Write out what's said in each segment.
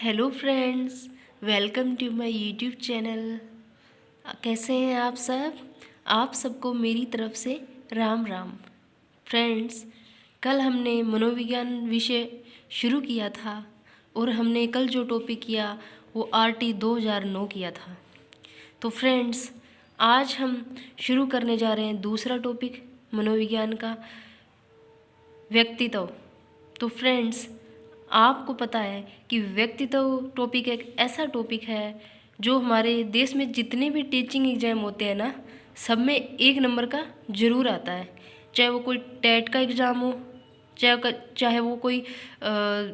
Hello friends, welcome to my YouTube channel. कैसे हैं आप सब? आप सबको मेरी तरफ से राम राम। फ्रेंड्स, कल हमने मनोविज्ञान विषय शुरू किया था और हमने कल जो टॉपिक किया वो RT 2009 किया था। तो फ्रेंड्स, आज हम शुरू करने जा रहे हैं दूसरा टॉपिक मनोविज्ञान का, व्यक्तित्व। तो फ्रेंड्स, आपको पता है कि व्यक्तित्व टॉपिक एक ऐसा टॉपिक है जो हमारे देश में जितने भी टीचिंग एग्जाम होते हैं ना, सब में 1 नंबर का ज़रूर आता है। चाहे वो कोई टेट का एग्ज़ाम हो, चाहे वो कोई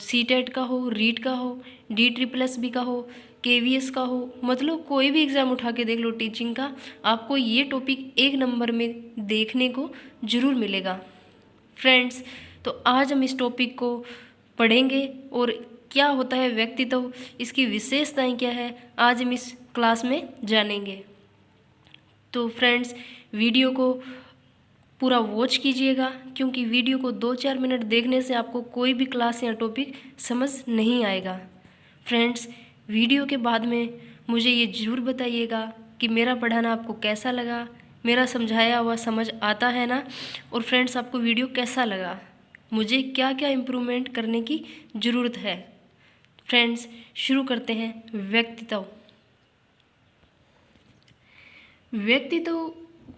CTET का हो, रीट का हो, DSSB का हो, KVS का हो, मतलब कोई भी एग्ज़ाम उठा के देख लो टीचिंग का, आपको ये टॉपिक 1 नंबर में देखने को ज़रूर मिलेगा। फ्रेंड्स, तो आज हम इस टॉपिक को पढ़ेंगे और क्या होता है व्यक्तित्व, इसकी विशेषताएं क्या है, आज हम इस क्लास में जानेंगे। तो फ्रेंड्स, वीडियो को पूरा वॉच कीजिएगा, क्योंकि वीडियो को 2-4 मिनट देखने से आपको कोई भी क्लास या टॉपिक समझ नहीं आएगा। फ्रेंड्स, वीडियो के बाद में मुझे ये ज़रूर बताइएगा कि मेरा पढ़ाना आपको कैसा लगा, मेरा समझाया हुआ समझ आता है ना। और फ्रेंड्स, आपको वीडियो कैसा लगा, मुझे क्या क्या इम्प्रूवमेंट करने की ज़रूरत है। फ्रेंड्स, शुरू करते हैं। व्यक्तित्व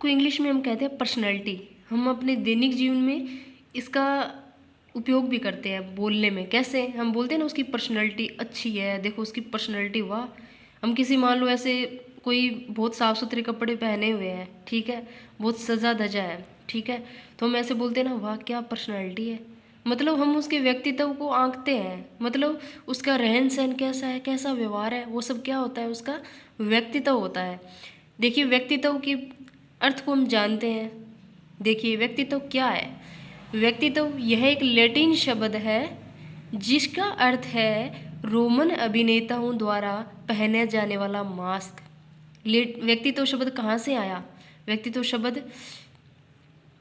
को इंग्लिश में हम कहते हैं पर्सनैलिटी। हम अपने दैनिक जीवन में इसका उपयोग भी करते हैं बोलने में। कैसे हम बोलते हैं ना, उसकी पर्सनैलिटी अच्छी है, देखो उसकी पर्सनैलिटी, वाह। हम किसी, मान लो ऐसे कोई बहुत साफ़ सुथरे कपड़े पहने हुए हैं, ठीक है, बहुत सजा धजा है, ठीक है, तो हम ऐसे बोलते हैं ना, वाह क्या पर्सनैलिटी है। मतलब हम उसके व्यक्तित्व को आंकते हैं, मतलब उसका रहन सहन कैसा है, कैसा व्यवहार है, वो सब क्या होता है, उसका व्यक्तित्व होता है। देखिए, व्यक्तित्व के अर्थ को हम जानते हैं। देखिए, व्यक्तित्व क्या है। व्यक्तित्व यह एक लैटिन शब्द है जिसका अर्थ है रोमन अभिनेताओं द्वारा पहने जाने वाला मास्क। व्यक्तित्व शब्द कहाँ से आया? व्यक्तित्व शब्द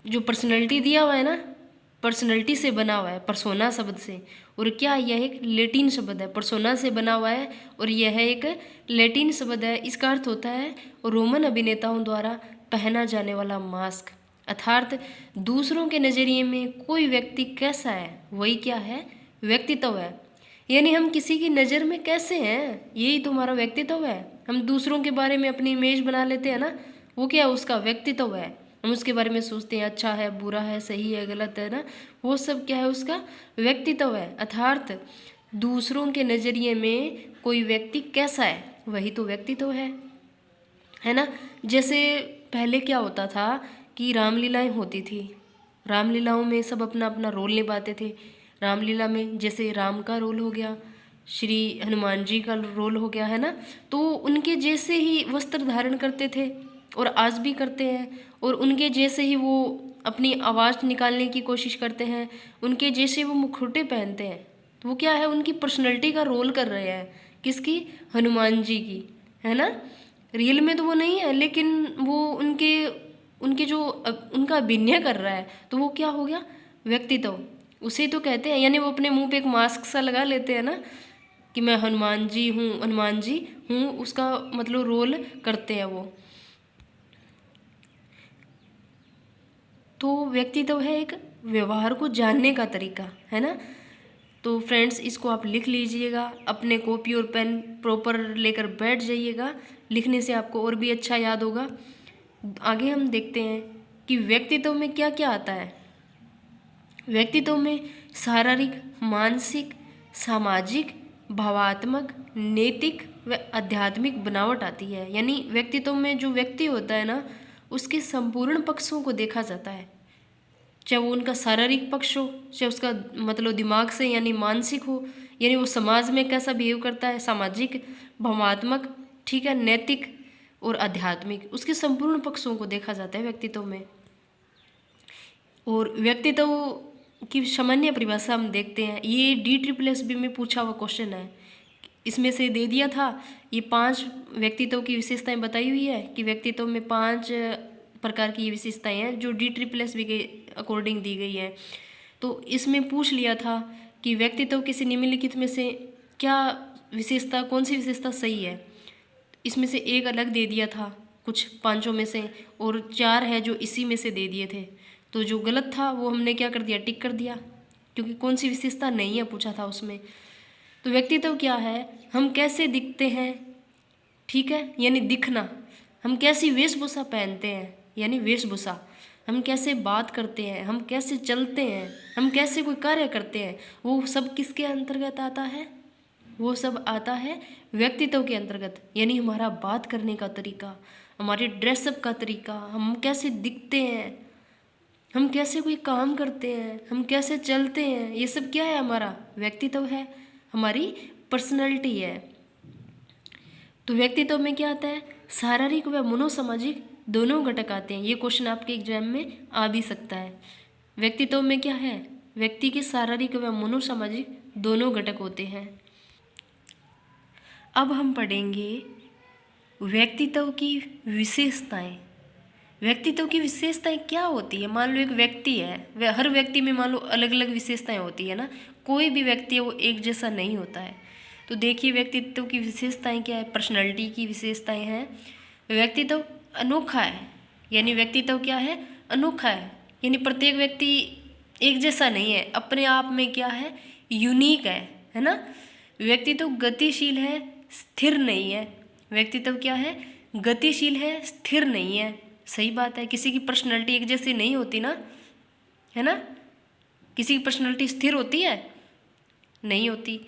जो पर्सनैलिटी दिया हुआ है ना, पर्सनैलिटी से बना हुआ है, परसोना शब्द से। और क्या, यह एक लैटिन शब्द है, परसोना से बना हुआ है और यह एक लैटिन शब्द है। इसका अर्थ होता है रोमन अभिनेताओं द्वारा पहना जाने वाला मास्क। अर्थात दूसरों के नज़रिए में कोई व्यक्ति कैसा है, वही क्या है, व्यक्तित्व है। यानी हम किसी की नज़र में कैसे हैं, यही तो हमारा व्यक्तित्व है। हम दूसरों के बारे में अपनी इमेज बना लेते हैं ना, वो क्या है, उसका व्यक्तित्व है। हम उसके बारे में सोचते हैं, अच्छा है, बुरा है, सही है, गलत है ना, वो सब क्या है, उसका व्यक्तित्व है। अर्थात दूसरों के नज़रिए में कोई व्यक्ति कैसा है, वही तो व्यक्तित्व है ना। जैसे पहले क्या होता था कि रामलीलाएं होती थी, रामलीलाओं में सब अपना अपना रोल निभाते थे। रामलीला में जैसे राम का रोल हो गया, श्री हनुमान जी का रोल हो गया, है ना, तो उनके जैसे ही वस्त्र धारण करते थे और आज भी करते हैं, और उनके जैसे ही वो अपनी आवाज़ निकालने की कोशिश करते हैं, उनके जैसे वो मुखौटे पहनते हैं। तो वो क्या है, उनकी पर्सनैलिटी का रोल कर रहे हैं, किसकी, हनुमान जी की, है ना। रियल में तो वो नहीं है, लेकिन वो उनके उनके जो उनका अभिनय कर रहा है, तो वो क्या हो गया, व्यक्तित्व, उसे तो कहते हैं। यानी वो अपने मुंह पे एक मास्क सा लगा लेते हैं ना, कि मैं हनुमान जी हूँ, हनुमान जी हूँ, उसका मतलब रोल करते हैं वो। तो व्यक्तित्व है एक व्यवहार को जानने का तरीका, है ना। तो फ्रेंड्स, इसको आप लिख लीजिएगा, अपने कॉपी और पेन प्रॉपर लेकर बैठ जाइएगा, लिखने से आपको और भी अच्छा याद होगा। आगे हम देखते हैं कि व्यक्तित्व में क्या क्या आता है। व्यक्तित्व में शारीरिक, मानसिक, सामाजिक, भावात्मक, नैतिक व आध्यात्मिक बनावट आती है। यानी व्यक्तित्व में जो व्यक्ति होता है ना, उसके संपूर्ण पक्षों को देखा जाता है, चाहे वो उनका शारीरिक पक्ष हो, चाहे उसका मतलब दिमाग से यानी मानसिक हो, यानी वो समाज में कैसा बिहेव करता है, सामाजिक, भावनात्मक, ठीक है, नैतिक और आध्यात्मिक, उसके संपूर्ण पक्षों को देखा जाता है व्यक्तित्व में। और व्यक्तित्व की सामान्य परिभाषा हम देखते हैं, ये DSSB में पूछा हुआ क्वेश्चन है, इसमें से दे दिया था। ये 5 व्यक्तित्व की विशेषताएं बताई हुई है कि व्यक्तित्व में 5 प्रकार की ये विशेषताएं हैं जो DSSB के अकॉर्डिंग दी गई है। तो इसमें पूछ लिया था कि व्यक्तित्व किसी निम्नलिखित में से क्या विशेषता, कौन सी विशेषता सही है। इसमें से एक अलग दे दिया था कुछ पांचों में से, और 4 है जो इसी में से दे दिए थे। तो जो गलत था वो हमने क्या कर दिया, टिक कर दिया, क्योंकि कौन सी विशेषता नहीं है पूछा था उसमें। तो व्यक्तित्व क्या है, हम कैसे दिखते हैं, ठीक है, यानी दिखना। हम कैसी वेशभूषा पहनते हैं, यानी वेशभूषा। हम कैसे बात करते हैं, हम कैसे चलते हैं, हम कैसे कोई कार्य करते हैं, वो सब किसके अंतर्गत आता है, वो सब आता है व्यक्तित्व के अंतर्गत। यानी हमारा बात करने का तरीका, हमारे ड्रेसअप का तरीका, हम कैसे दिखते हैं, हम कैसे कोई काम करते हैं, हम कैसे चलते हैं, ये सब क्या है, हमारा व्यक्तित्व है, हमारी पर्सनैलिटी है। तो व्यक्तित्व में क्या आता है, शारीरिक व मनोसामाजिक दोनों घटक आते हैं। ये क्वेश्चन आपके एग्जाम में आ भी सकता है। व्यक्तित्व में क्या है, व्यक्ति के शारीरिक व मनोसामाजिक दोनों घटक होते हैं। अब हम पढ़ेंगे व्यक्तित्व की विशेषताएं। व्यक्तित्व की विशेषताएं क्या होती है। मान लो एक व्यक्ति है, वह हर व्यक्ति में मान लो अलग अलग विशेषताएं होती है ना, कोई भी व्यक्ति है वो एक जैसा नहीं होता है। तो देखिए व्यक्तित्व की विशेषताएं क्या है, पर्सनालिटी की विशेषताएं हैं। व्यक्तित्व अनोखा है, यानी व्यक्तित्व क्या है, अनोखा है, यानी प्रत्येक व्यक्ति एक जैसा नहीं है, अपने आप में क्या है, यूनिक है ना। व्यक्तित्व गतिशील है, स्थिर नहीं है। व्यक्तित्व क्या है, गतिशील है, स्थिर नहीं है। सही बात है, किसी की पर्सनैलिटी एक जैसी नहीं होती ना, है ना। किसी की पर्सनैलिटी स्थिर होती है, नहीं होती।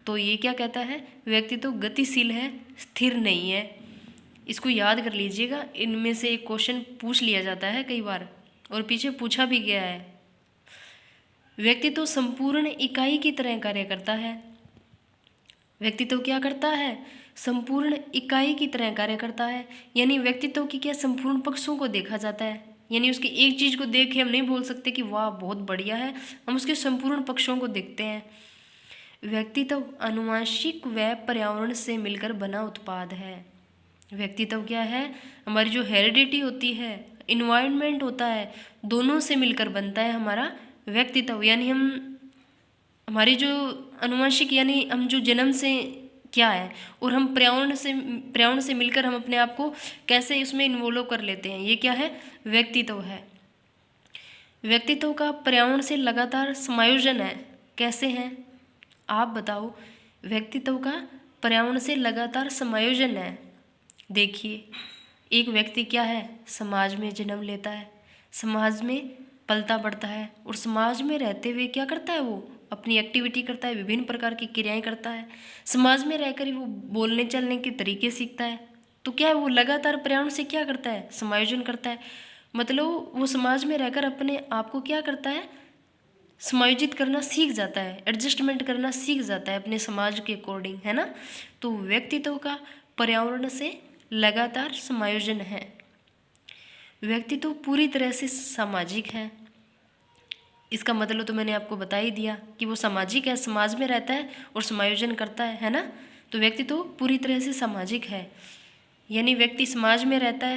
तो ये क्या कहता है, व्यक्तित्व गतिशील है, स्थिर नहीं है। इसको याद कर लीजिएगा, इनमें से एक क्वेश्चन पूछ लिया जाता है कई बार, और पीछे पूछा भी गया है। व्यक्तित्व संपूर्ण इकाई की तरह कार्य करता है। व्यक्तित्व क्या करता है, संपूर्ण इकाई की तरह कार्य करता है। यानी व्यक्तित्व की क्या, संपूर्ण पक्षों को देखा जाता है। यानी उसकी एक चीज़ को देख के हम नहीं बोल सकते कि वाह बहुत बढ़िया है, हम उसके संपूर्ण पक्षों को देखते हैं। व्यक्तित्व आनुवंशिक व पर्यावरण से मिलकर बना उत्पाद है। व्यक्तित्व क्या है, हमारी जो हेरिडिटी होती है, इन्वायरमेंट होता है, दोनों से मिलकर बनता है हमारा व्यक्तित्व। यानी हमारी जो आनुवंशिक, यानी हम जो जन्म से क्या है, और हम पर्यावरण से मिलकर हम अपने आप को कैसे इसमें इन्वॉल्व कर लेते हैं, ये क्या है, व्यक्तित्व है। व्यक्तित्व का पर्यावरण से लगातार समायोजन है। कैसे है, आप बताओ। व्यक्तित्व का पर्यावरण से लगातार समायोजन है। देखिए एक व्यक्ति क्या है, समाज में जन्म लेता है, समाज में पलता बढ़ता है, और समाज में रहते हुए क्या करता है, वो अपनी एक्टिविटी करता है, विभिन्न प्रकार की क्रियाएं करता है। समाज में रहकर ही वो बोलने चलने के तरीके सीखता है। तो क्या है, वो लगातार पर्यावरण से क्या करता है, समायोजन करता है। मतलब वो समाज में रहकर अपने आप को क्या करता है, समायोजित करना सीख जाता है, एडजस्टमेंट करना सीख जाता है अपने समाज के अकॉर्डिंग, है ना। तो व्यक्तित्व का पर्यावरण से लगातार समायोजन है। व्यक्तित्व पूरी तरह से सामाजिक है। इसका मतलब तो मैंने आपको बता ही दिया कि वो सामाजिक है, समाज में रहता है और समायोजन करता है ना। तो व्यक्तित्व पूरी तरह से सामाजिक है, यानी व्यक्ति समाज में रहता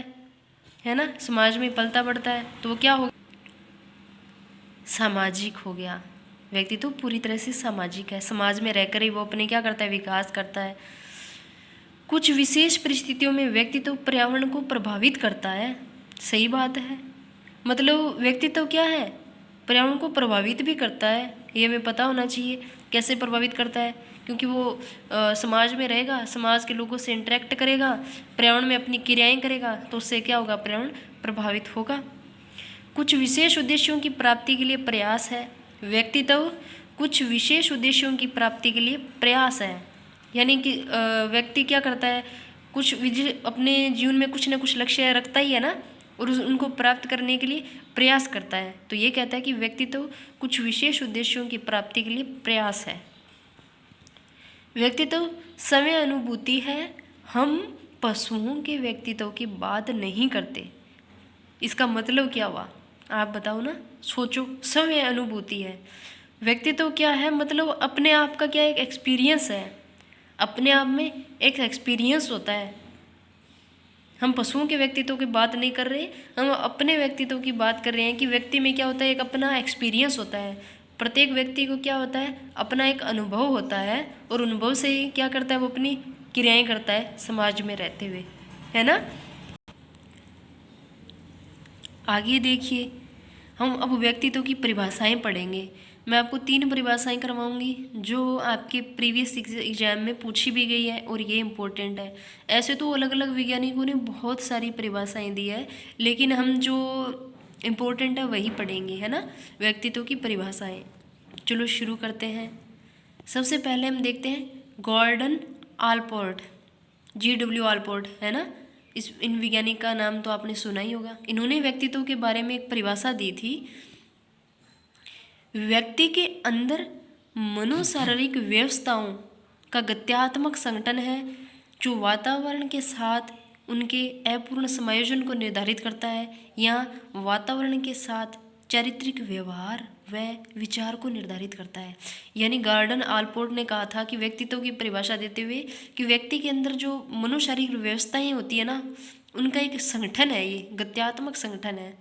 है ना, समाज में पलता बढ़ता है, तो वो क्या हो, सामाजिक हो गया। व्यक्तित्व पूरी तरह से सामाजिक है, समाज में रहकर ही वो अपने क्या करता है, विकास करता है। कुछ विशेष परिस्थितियों में व्यक्तित्व पर्यावरण को प्रभावित करता है। सही बात है, मतलब व्यक्तित्व क्या है, पर्यावरण को प्रभावित भी करता है। ये हमें पता होना चाहिए कैसे प्रभावित करता है, क्योंकि वो समाज में रहेगा, समाज के लोगों से इंटरेक्ट करेगा, पर्यावरण में अपनी क्रियाएं करेगा, तो उससे क्या होगा, पर्यावरण प्रभावित होगा। कुछ विशेष उद्देश्यों की प्राप्ति के लिए प्रयास है। व्यक्तित्व कुछ विशेष उद्देश्यों की प्राप्ति के लिए प्रयास है, यानी कि व्यक्ति क्या करता है, कुछ अपने जीवन में कुछ ना कुछ लक्ष्य रखता ही है ना, और उनको प्राप्त करने के लिए प्रयास करता है। तो ये कहता है कि व्यक्तित्व कुछ विशेष उद्देश्यों की प्राप्ति के लिए प्रयास है। व्यक्तित्व समय अनुभूति है। हम पशुओं के व्यक्तित्व की बात नहीं करते। इसका मतलब क्या हुआ, आप बताओ ना, सोचो। समय अनुभूति है, व्यक्तित्व क्या है, मतलब अपने आप का क्या एक एक्सपीरियंस है, अपने आप में एक एक्सपीरियंस होता है। हम पशुओं के व्यक्तित्व की बात नहीं कर रहे, हम अपने व्यक्तित्व की बात कर रहे हैं कि व्यक्ति में क्या होता है, एक अपना एक्सपीरियंस होता है, प्रत्येक व्यक्ति को क्या होता है, अपना एक अनुभव होता है और अनुभव से ही क्या करता है, वो अपनी क्रियाएं करता है समाज में रहते हुए, है ना। आगे देखिए, हम अब व्यक्तित्व की परिभाषाएं पढ़ेंगे। मैं आपको 3 परिभाषाएं करवाऊंगी जो आपके प्रीवियस एग्जाम में पूछी भी गई है और ये इम्पोर्टेंट है। ऐसे तो अलग अलग वैज्ञानिकों ने बहुत सारी परिभाषाएं दी है, लेकिन हम जो इम्पोर्टेंट है वही पढ़ेंगे, है ना, व्यक्तित्व की परिभाषाएं। चलो शुरू करते हैं। सबसे पहले हम देखते हैं गॉर्डन आलपोर्ट, GW आलपोर्ट, है ना। इन वैज्ञानिक का नाम तो आपने सुना ही होगा। इन्होंने व्यक्तित्व के बारे में एक परिभाषा दी थी। व्यक्ति के अंदर मनोशारीरिक व्यवस्थाओं का गत्यात्मक संगठन है जो वातावरण के साथ उनके अपूर्ण समायोजन को निर्धारित करता है या वातावरण के साथ चारित्रिक व्यवहार व विचार को निर्धारित करता है। यानी गॉर्डन आलपोर्ट ने कहा था कि व्यक्तित्व की परिभाषा देते हुए कि व्यक्ति के अंदर जो मनोशारीरिक व्यवस्थाएं होती है ना, उनका एक संगठन है, ये गत्यात्मक संगठन है,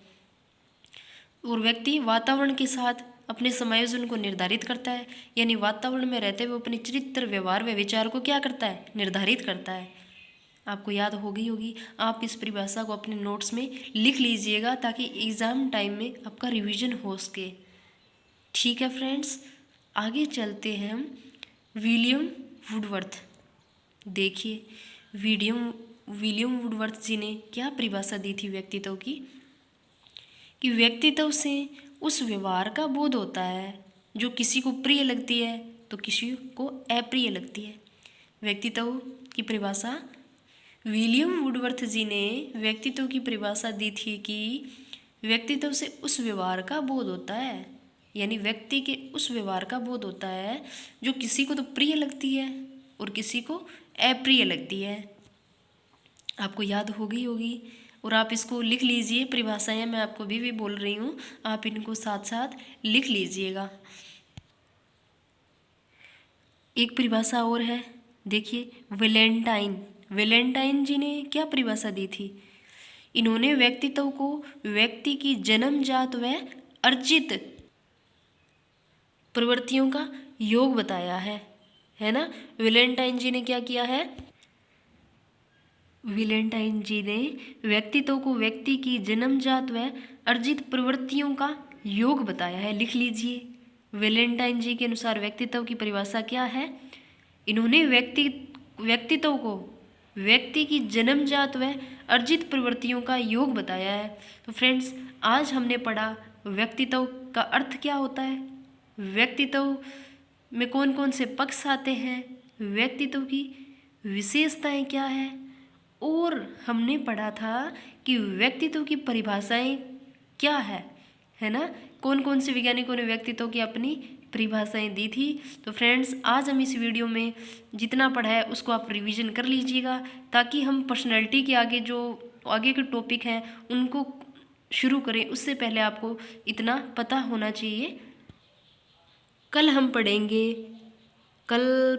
और व्यक्ति वातावरण के साथ अपने समायोजन को निर्धारित करता है। यानी वातावरण में रहते हुए अपने चरित्र व्यवहार व विचार को क्या करता है, निर्धारित करता है। आपको याद होगी। आप इस परिभाषा को अपने नोट्स में लिख लीजिएगा ताकि एग्ज़ाम टाइम में आपका रिवीजन हो सके। ठीक है फ्रेंड्स, आगे चलते हैं हम विलियम वुडवर्थ। देखिए, विलियम वुडवर्थ जी ने क्या परिभाषा दी थी व्यक्तित्व की, कि व्यक्तित्व से उस व्यवहार का बोध होता है जो किसी को प्रिय लगती है तो किसी को अप्रिय लगती है। व्यक्तित्व की परिभाषा विलियम वुडवर्थ जी ने व्यक्तित्व की परिभाषा दी थी कि व्यक्तित्व से उस व्यवहार का बोध होता है, यानी व्यक्ति के उस व्यवहार का बोध होता है जो किसी को तो प्रिय लगती है और किसी को अप्रिय लगती है। आपको याद होगी और आप इसको लिख लीजिए। परिभाषाएं मैं आपको भी बोल रही हूँ, आप इनको साथ साथ लिख लीजिएगा। एक परिभाषा और है, देखिए, वैलेंटाइन जी ने क्या परिभाषा दी थी। इन्होंने व्यक्तित्व को व्यक्ति की जन्मजात व अर्जित प्रवृत्तियों का योग बताया है ना। वैलेंटाइन जी ने क्या किया है, वैलेंटाइन जी ने व्यक्तित्व को व्यक्ति की जन्मजात व अर्जित प्रवृत्तियों का योग बताया है। लिख लीजिए, वैलेंटाइन जी के अनुसार व्यक्तित्व की परिभाषा क्या है। इन्होंने व्यक्तित्व को व्यक्ति की जन्मजात व अर्जित प्रवृत्तियों का योग बताया है। तो फ्रेंड्स, आज हमने पढ़ा व्यक्तित्व का अर्थ क्या होता है, व्यक्तित्व में कौन कौन से पक्ष आते हैं, व्यक्तित्व की विशेषताएं क्या है, और हमने पढ़ा था कि व्यक्तित्व की परिभाषाएं क्या है ना। कौन कौन से वैज्ञानिकों ने व्यक्तित्व की अपनी परिभाषाएं दी थी। तो फ्रेंड्स, आज हम इस वीडियो में जितना पढ़ा है उसको आप रिवीजन कर लीजिएगा ताकि हम पर्सनैलिटी के आगे के टॉपिक हैं उनको शुरू करें। उससे पहले आपको इतना पता होना चाहिए। कल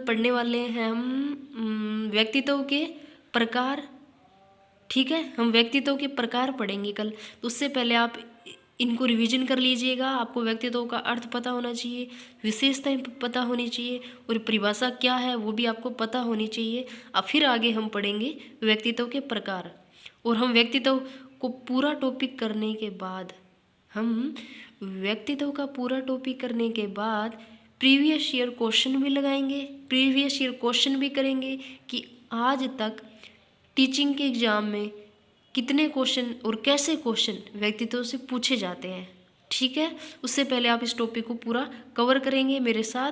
पढ़ने वाले हैं हम व्यक्तित्व के प्रकार। ठीक है, हम व्यक्तित्व के प्रकार पढ़ेंगे कल। तो उससे पहले आप इनको रिवीजन कर लीजिएगा। आपको व्यक्तित्व का अर्थ पता होना चाहिए, विशेषताएं पता होनी चाहिए और परिभाषा क्या है वो भी आपको पता होनी चाहिए। अब फिर आगे हम पढ़ेंगे व्यक्तित्व के प्रकार। और हम व्यक्तित्व को पूरा टॉपिक करने के बाद प्रीवियस ईयर क्वेश्चन भी लगाएंगे, प्रीवियस ईयर क्वेश्चन भी करेंगे कि आज तक टीचिंग के एग्ज़ाम में कितने क्वेश्चन और कैसे क्वेश्चन व्यक्तित्व से पूछे जाते हैं। ठीक है, उससे पहले आप इस टॉपिक को पूरा कवर करेंगे मेरे साथ।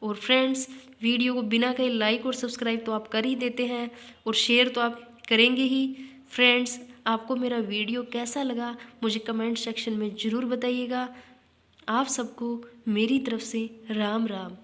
और फ्रेंड्स, वीडियो को बिना कहीं लाइक और सब्सक्राइब तो आप कर ही देते हैं और शेयर तो आप करेंगे ही। फ्रेंड्स, आपको मेरा वीडियो कैसा लगा मुझे कमेंट सेक्शन में ज़रूर बताइएगा। आप सबको मेरी तरफ से राम राम।